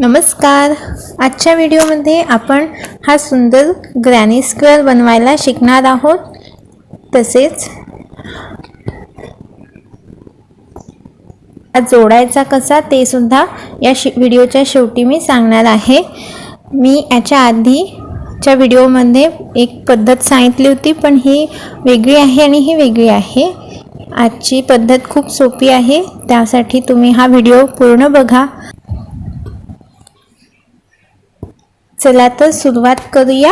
नमस्कार. आजच्या व्हिडिओमध्ये आपण हा सुंदर ग्रॅनी स्क्वेअर बनवायला शिकणार आहोत. तसेच जोडायचा कसा ते सुद्धा या व्हिडिओच्या शेवटी मी सांगणार आहे. मी याच्या आधीच्या व्हिडिओमध्ये एक पद्धत सांगितली होती, पण ही वेगळी आहे आणि ही वेगळी आहे. आजची पद्धत खूप सोपी आहे, त्यासाठी तुम्ही हा व्हिडिओ पूर्ण बघा. चला तर सुरुवात करूया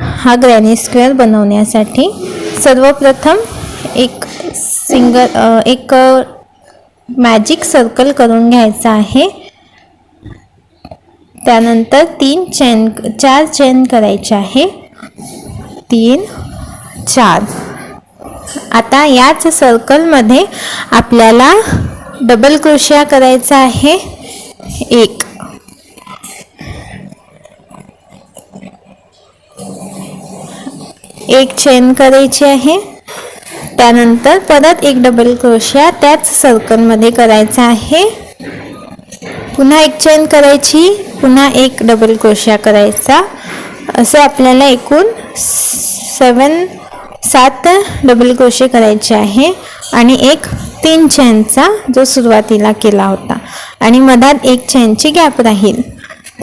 हा ग्रॅनी स्क्वेअर बनवण्यासाठी. सर्वप्रथम एक मॅजिक सर्कल करून घ्यायचा आहे. त्यानंतर 4 चेन करायचे आहे. 3 4. आता याच सर्कलमध्ये आपल्याला डबल क्रोशिया करायचा आहे. एक चेन करायची आहे. त्यानंतर परत एक डबल क्रोशिया त्याच सर्कलमध्ये करायचा आहे. पुन्हा एक चेन करायची, पुन्हा एक डबल क्रोशिया करायचा. असं आपल्याला एकूण 7 डबल क्रोशे करायचे आहे आणि एक 3 चेनचा जो सुरुवातीला केला होता आणि मधात एक चेनची गॅप राहील.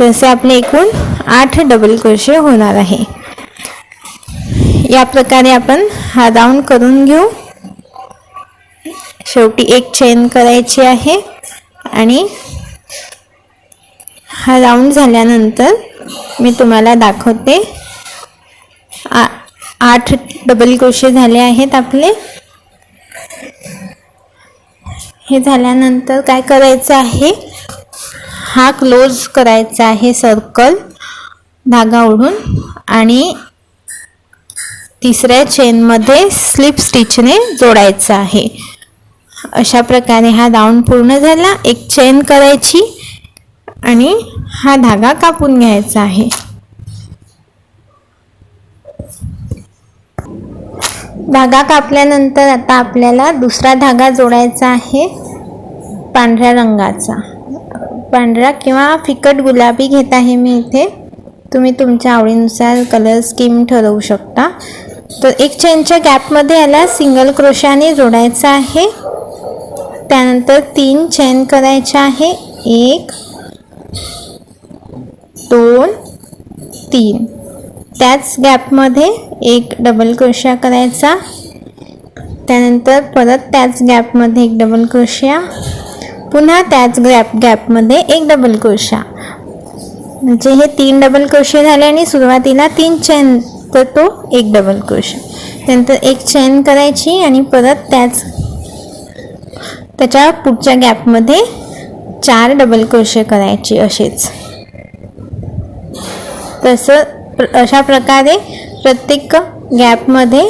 तसे आपले एकूण 8 डबल क्रोशे होणार आहे. या प्रकारे आपण हा राऊंड करून घेऊ. शेवटी एक चेन करायची आहे आणि हा राऊंड झाल्यानंतर मी तुम्हाला दाखवते. 8 डबल क्रोशे झाले आहेत आपले. हे झाल्यानंतर काय करायचं आहे, हा क्लोज करायचा आहे सर्कल धागा ओढून आणि तिसऱ्या चेनमध्ये स्लिप स्टिचने जोडायचा आहे. अशा प्रकारे हा राऊंड पूर्ण झाला. एक चेन करायची आणि हा धागा कापून घ्यायचा आहे. धागा कापल्यानंतर आता आपल्याला दुसरा धागा जोडायचा आहे. पांढऱ्या रंगाचा, पांढरा किंवा फिकट गुलाबी घेत आहे मी इथे. तुम्ही तुमच्या आवडीनुसार कलर स्कीम ठरवू शकता. तर एक चेनच्या गॅपमध्ये याला सिंगल क्रोशाने जोडायचा आहे. त्यानंतर 3 चेन करायच्या आहे. 1 2 3. त्याच गॅपमध्ये एक डबल क्रोशिया करायचा. त्यानंतर परत त्याच गॅपमध्ये एक डबल क्रोशिया, पुन्हा त्याच गॅपमध्ये एक डबल क्रोशिया. म्हणजे हे 3 डबल क्रोशिया झाले आणि सुरुवातीला 3 चेन, तर तो एक डबल क्रोशिया. त्यानंतर एक चेन करायची आणि परत त्याच्या पुढच्या गॅपमध्ये 4 डबल क्रोशिया करायचे. अशा प्रकारे प्रत्येक गॅपमध्ये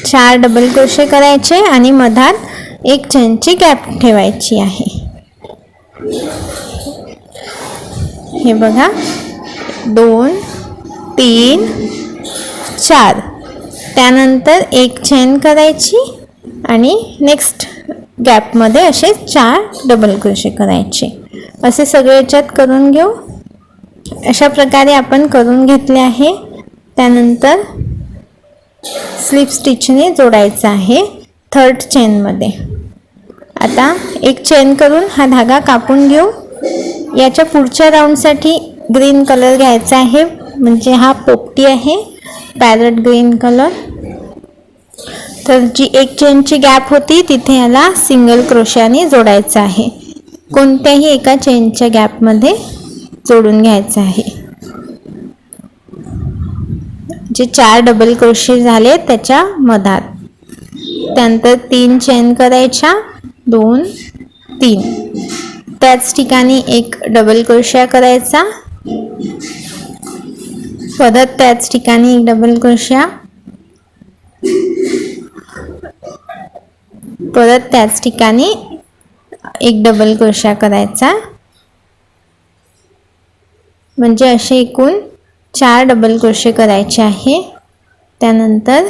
4 डबल क्रोशिया करायचे आणि मधात एक चेनची गॅप ठेवायची आहे. हे बघा, 2 3 4. त्यानंतर एक चेन करायची आणि नेक्स्ट गॅपमध्ये असे 4 डबल क्रोशे करायचे. असे सगळे याच्यात करून घेऊ. अशा प्रकारे आपण करून घेतले आहे. त्यानंतर स्लिप स्टिचने जोडायचं आहे 3rd चेनमध्ये. आता एक चेन करून हा धागा कापून घेऊ. याच्या पुढच्या राऊंडसाठी ग्रीन कलर घ्यायचा आहे, म्हणजे हा पोपटी आहे, पॅरट ग्रीन कलर. तर जी एक चेनची गॅप होती तिथे याला सिंगल क्रोशाने जोडायचं आहे. कोणत्याही एका चेनच्या गॅपमध्ये जोडून घ्यायचं आहे. जे 4 डबल क्रोशे झाले त्याच्या मधात. त्यानंतर 3 चेन करायच्या, 2 3. त्याच ठिकाणी एक डबल क्रोशिया करायचा. परत त्याच ठिकाणी एक डबल क्रोशिया, परत त्याच ठिकाणी एक डबल क्रोशिया करायचा. म्हणजे असे एकूण 4 डबल क्रोशे करायचे आहे. त्यानंतर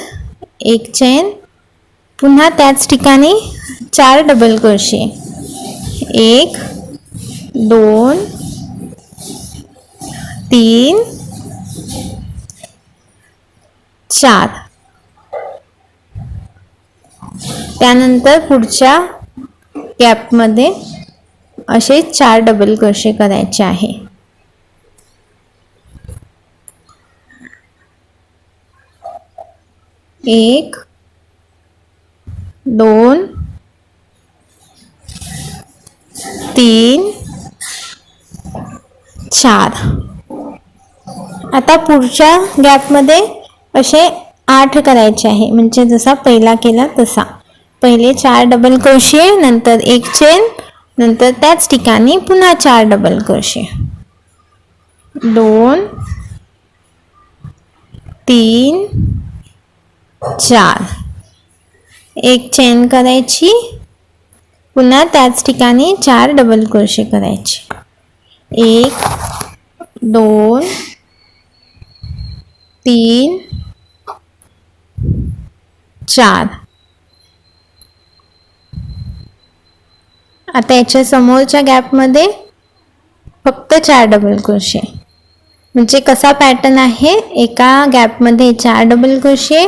एक चेन, पुन्हा त्याच ठिकाणी 4 डबल क्रोशे, 1 2 3 4. त्यानंतर पुढच्या गॅपमध्ये असे 4 डबल क्रोशे करायचे आहे. 1 2 3 4. आता पुढच्या गॅपमध्ये असे 8 करायचे आहे, म्हणजे जसा पहिला केला तसा. पहिले 4 डबल क्रोशे, नंतर एक चेन, नंतर त्याच ठिकाणी पुन्हा 4 डबल क्रोशे. 2 3 4. एक चेन करायची, पुन्हा त्याच ठिकाणी 4 डबल क्रोशे करायचे. 1 2 3 4. आता याच्या समोरच्या गॅपमध्ये फक्त 4 डबल क्रोशे. म्हणजे कसा पॅटर्न आहे, एका गॅपमध्ये 4 डबल क्रोशे,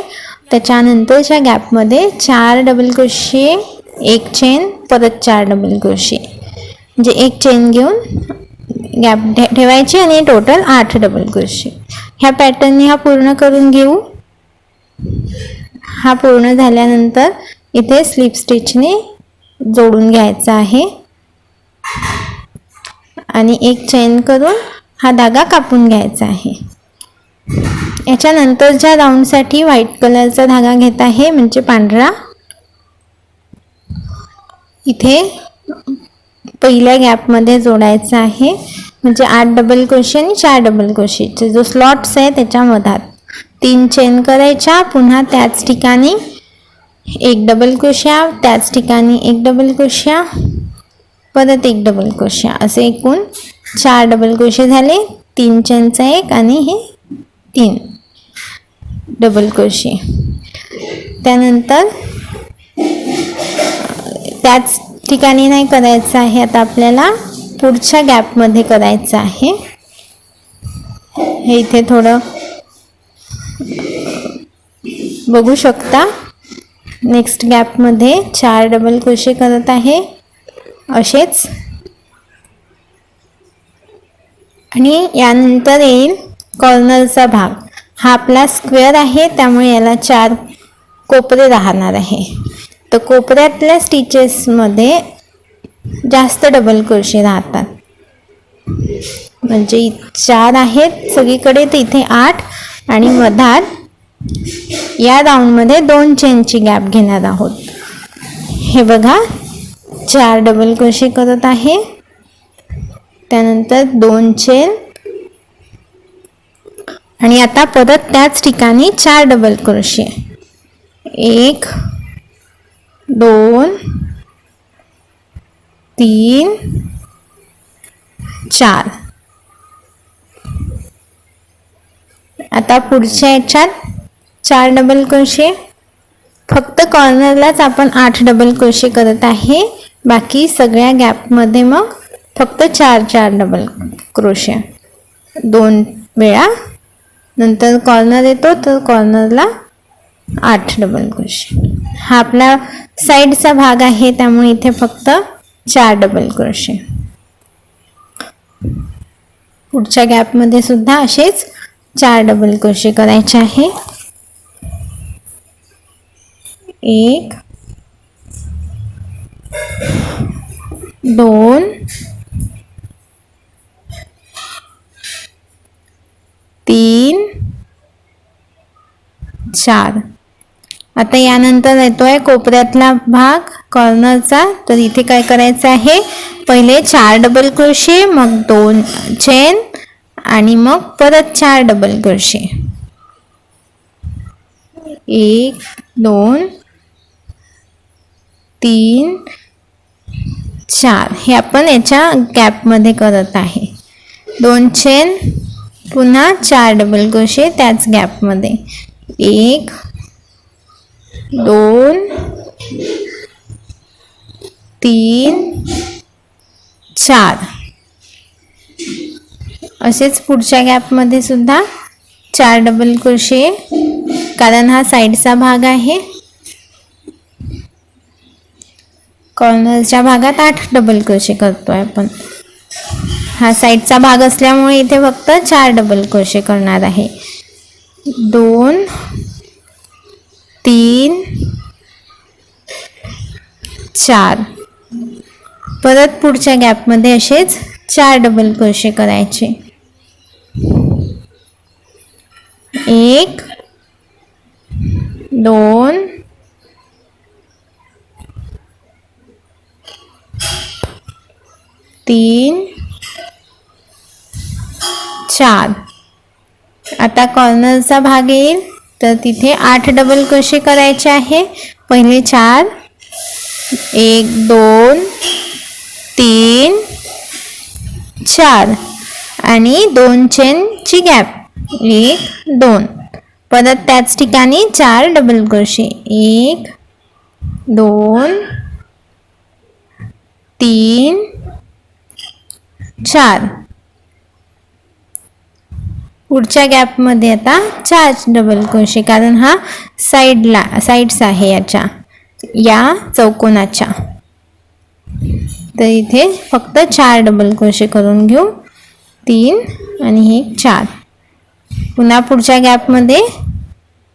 त्याच्यानंतरच्या गॅपमध्ये 4 डबल क्रोशे, एक चेन, परत 4 डबल क्रोशे. म्हणजे एक चेन घेऊन गॅप ठेवायची आणि टोटल 8 डबल क्रोशे. ह्या पॅटर्नने हा पूर्ण करून घेऊ. हा पूर्ण झाल्यानंतर इथे स्लिप स्टिचने जोडून घ्यायचा आहे आणि एक चेन करून हा धागा कापून घ्यायचा आहे. याच्यानंतरच्या राऊंडसाठी व्हाईट कलरचा धागा घेत आहे, म्हणजे पांढरा. इथे पहिल्या गॅपमध्ये जोडायचा आहे, म्हणजे 8 डबल क्रोशे आणि 4 डबल क्रोशेचे जो स्लॉट्स आहे त्याच्या मधात 3 चेन करायच्या, पुन्हा त्याच ठिकाणी एक डबल क्रोशा, त्याच ठिकाणी एक डबल क्रोशा, परत एक डबल क्रोशा, असे एकूण 4 डबल क्रोशे झाले. 3 चेनचा एक आणि हे 3 डबल क्रोशे. त्यानंतर त्याच ठिकाणी नाही करायचं आहे, आता आपल्याला पुढच्या गॅपमध्ये करायचं आहे. हे इथे थोडं बघू शकता. नेक्स्ट गॅपमध्ये 4 डबल क्रोशे करत आहे असेच, आणि यानंतर येईल कॉर्नरचा भाग. हा आपला स्क्वेअर आहे, त्यामुळे याला 4 कोपरे राहणार आहे. तर कोपऱ्यातल्या स्टिचेसमध्ये जास्त डबल क्रोशे राहतात, म्हणजे 4 आहेत सगळीकडे, तर इथे 8, आणि मधात या राऊंडमध्ये 2 चेनची गॅप घेणार आहोत. हे बघा, 4 डबल क्रोशे करत आहे, त्यानंतर 2 चेन, आणि आता परत त्याच ठिकाणी 4 डबल क्रोशे. 1 2 3 4. आता पुढच्या याच्यात 4 डबल क्रोशे. फक्त कॉर्नरलाच आपण 8 डबल क्रोशे करत आहे, बाकी सगळ्या गॅपमध्ये मग फक्त 4 डबल क्रोशे 2 वेळा. नंतर कॉर्नर येतो, तर कॉर्नरला 8 डबल क्रोशे. हा आपला साईडचा भाग आहे, त्यामुळे इथे फक्त 4 डबल क्रोशे. पुढच्या गॅपमध्ये सुद्धा असेच 4 डबल क्रोशे करायचे आहे. 1 2 3 4. आता यानंतर येतोय कोपऱ्यातला भाग कॉर्नरचा. तर इथे काय करायचं आहे, पहिले 4 डबल क्रोशे, मग 2 चेन, आणि मग परत 4 डबल क्रोशे. 1 2 3 4. हे आपण याच्या गॅपमध्ये करत आहे. 2 चेन, पुन्हा 4 डबल क्रोशे त्याच गॅपमध्ये. 1 2 3 4. असेच पुढच्या गॅपमध्ये सुद्धा 4 डबल क्रोशे, कारण हा साईडचा भाग आहे. कॉर्नरच्या भागात 8 डबल क्रोशे करतोय आपण. हा साईडचा भाग असल्यामुळे इथे फक्त 4 डबल क्रोशे करणार आहे. 2 3 4. परत पुढच्या गॅपमध्ये असेच 4 डबल क्रोशे करायचे. 1 2 3 4. आता कॉर्नरचा भाग येईल तर तिथे 8 डबल क्रोशे करायचे आहे. पहिले 4, 1 2 3 4 आणि 2 चेनची गॅप 1 2. परत त्याच ठिकाणी 4 डबल क्रोशे 1 2 3 4. पुढच्या गॅपमध्ये आता 4 डबल क्रोशे, कारण हा साईड्स आहे या चौकोनाच्या. तर इथे फक्त 4 डबल क्रोशे करून घेऊ. 3 आणि हे 4. पुन्हा पुढच्या गॅपमध्ये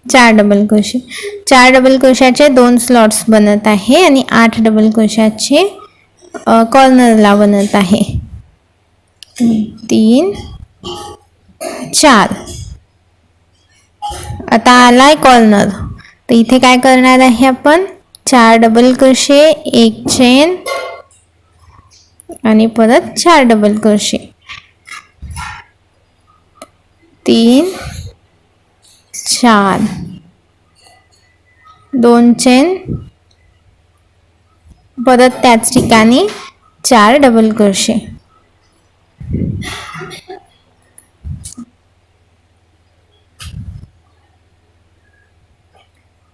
4 डबल क्रोशे. 4 डबल क्रोशाचे 2 स्लॉट्स बनत आहे आणि 8 डबल क्रोशाचे कॉर्नरला बनत आहे. 3 4. आता आलाय कॉर्नर, तर इथे काय करणार आहे आपण, 4 डबल क्रोशे, 1 चेन आणि परत 4 डबल क्रोशे. 3 4 2 चेन, परत त्याच ठिकाणी 4 डबल क्रोशे.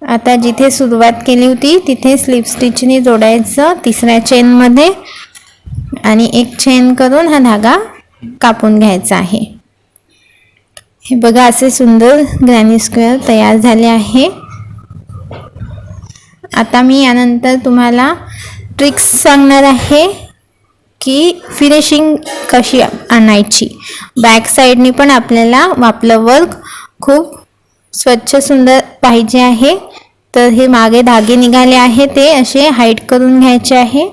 आता जिथे सुरुवात केली होती तिथे स्लिप स्टिचने जोडायचं तिसऱ्या चेनमध्ये आणि 1 चेन करून हा धागा कापून घ्यायचा आहे. हे बघा, असे सुंदर ग्रॅनी स्क्वेअर तयार झाले आहे. आता मी यानंतर तुम्हाला ट्रिक्स सांगणार आहे की फिनिशिंग कशी आणायची. बॅक साईडनी पण आपल्याला आपलं वर्क खूप स्वच्छ सुंदर पाहिजे आहे. तर हे मागे धागे निघाले आहे ते असे हाईट करून घ्यायचे आहे,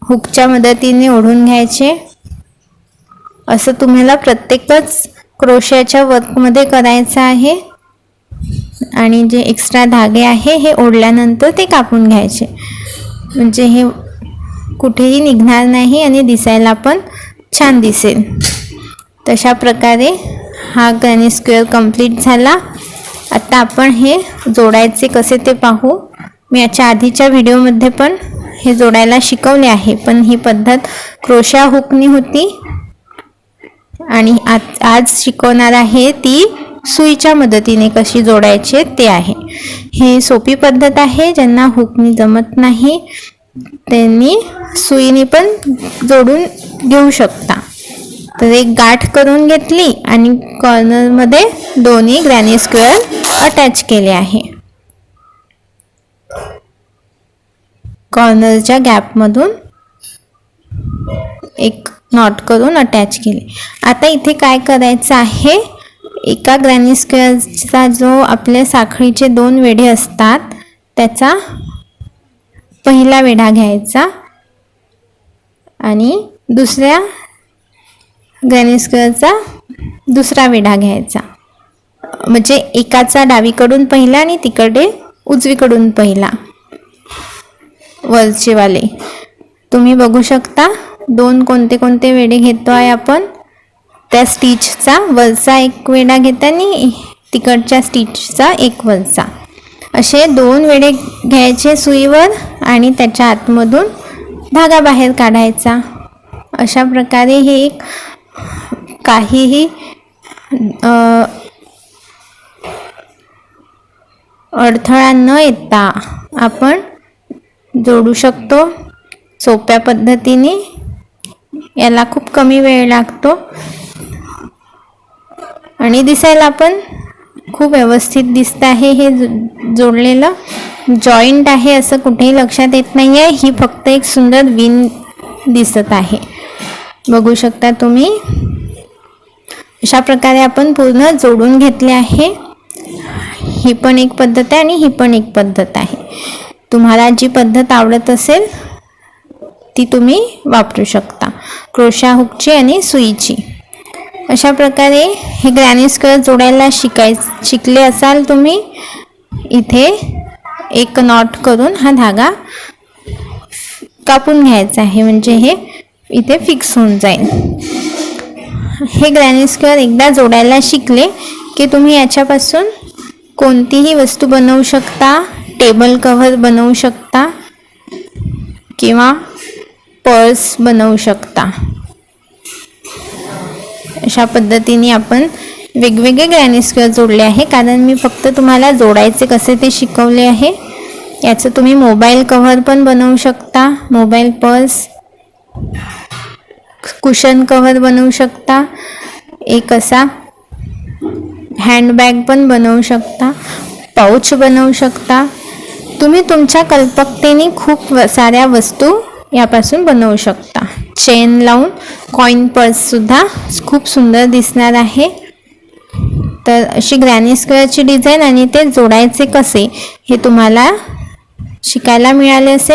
हुकच्या मदतीने ओढून घ्यायचे. असं तुम्हाला प्रत्येकच क्रोशाच्या वर्कमध्ये करायचं आहे. आणि जे एक्स्ट्रा धागे आहे हे ओढल्यानंतर ते कापून घ्यायचे, म्हणजे हे कुठेही निघणार नाही आणि दिसायला पण छान दिसेल. तशा प्रकारे हा ग्रॅनी स्क्वेअर कंप्लीट झाला. आता आपण हे जोडायचे कसे ते पाहू. मी याच्या आधीच्या व्हिडिओमध्ये पण हे जोडायला शिकवले आहे, पण ही पद्धत क्रोशा हुकनी होती आणि आज शिकवणार आहे ती सुईच्या मदतीने कशी जोडायचे ते आहे. हे सोपी पद्धत आहे. ज्यांना हुकनी जमत नाही त्यांनी सुईने पण जोडून घेऊ शकता. तर एक गाठ करून घेतली आणि कॉर्नरमध्ये दोन्ही ग्रॅनी स्क्वेअर अटॅच केले आहे. कॉर्नरच्या गॅपमधून एक नॉट करून अटॅच केले. आता इथे काय करायचं आहे, एका ग्रॅनी स्क्वेअरचा जो आपल्या साखळीचे 2 वेढे असतात त्याचा पहिला वेढा घ्यायचा आणि दुसऱ्या ग्रॅनी स्क्वेअरचा दुसरा वेढा घ्यायचा. म्हणजे एकाचा डावीकडून पहिला आणि तिकडे उजवीकडून पहिला, वरचेवाले. तुम्ही बघू शकता 2 कोणते कोणते वेढे घेतो आहे आपण. त्या स्टिचचा वरचा एक वेढा घेता आणि तिकडच्या स्टिचचा एक वरचा, असे 2 वेढे घ्यायचे सुईवर आणि त्याच्या आतमधून धागा बाहेर काढायचा. अशा प्रकारे हे एक काहीही अडथळा न येता आपण जोडू शकतो सोप्या पद्धतीने. याला खूप कमी वेळ लागतो. आणि दिसायला पण खूप व्यवस्थित दिसत आहे. हे जोडलेलं जॉईंट आहे असं कुठेही लक्षात येत नाही आहे. ही फक्त एक सुंदर विण दिसत आहे. बघू शकता तुम्ही. अशा प्रकारे आपण पूर्ण जोडून घेतले आहे. ही पण एक पद्धत आहे आणि ही पण एक पद्धत आहे. तुम्हाला जी पद्धत आवडत असेल ती तुम्ही वापरू शकता, क्रोशा हुकची आणि सुईची. अशा प्रकारे हे ग्रॅनी स्क्वेअर जोडायला शिकले असाल तुम्ही. इथे एक नॉट करून हा धागा कापून घ्यायचा आहे, म्हणजे हे इथे फिक्स होऊन जाईल. हे ग्रॅनी स्क्वेअर एकदा जोडायला शिकले की तुम्ही याच्यापासून कोणतीही वस्तू बनवू शकता. टेबल कव्हर बनवू शकता किंवा पर्स बनवू शकता. अशा पद्धतीने आपण वेगवेगळे ग्रॅनी स्क्वेअर जोडले आहे, कारण मी फक्त तुम्हाला जोडायचे कसे ते शिकवले आहे. याचं तुम्ही मोबाईल कव्हर पण बनवू शकता, मोबाईल पर्स, कुशन कव्हर बनवू शकता, एक असा हँडबॅग पण बनवू शकता, पाऊच बनवू शकता. तुम्ही तुमच्या कल्पकतेने खूप साऱ्या वस्तू यापासून बनवू शकता. चेन लावून कॉईन पर्ससुद्धा खूप सुंदर दिसणार आहे. तर अशी ग्रॅनी स्क्वेअरची डिझाईन आणि ते जोडायचे कसे हे तुम्हाला शिकायला मिळाले असेल.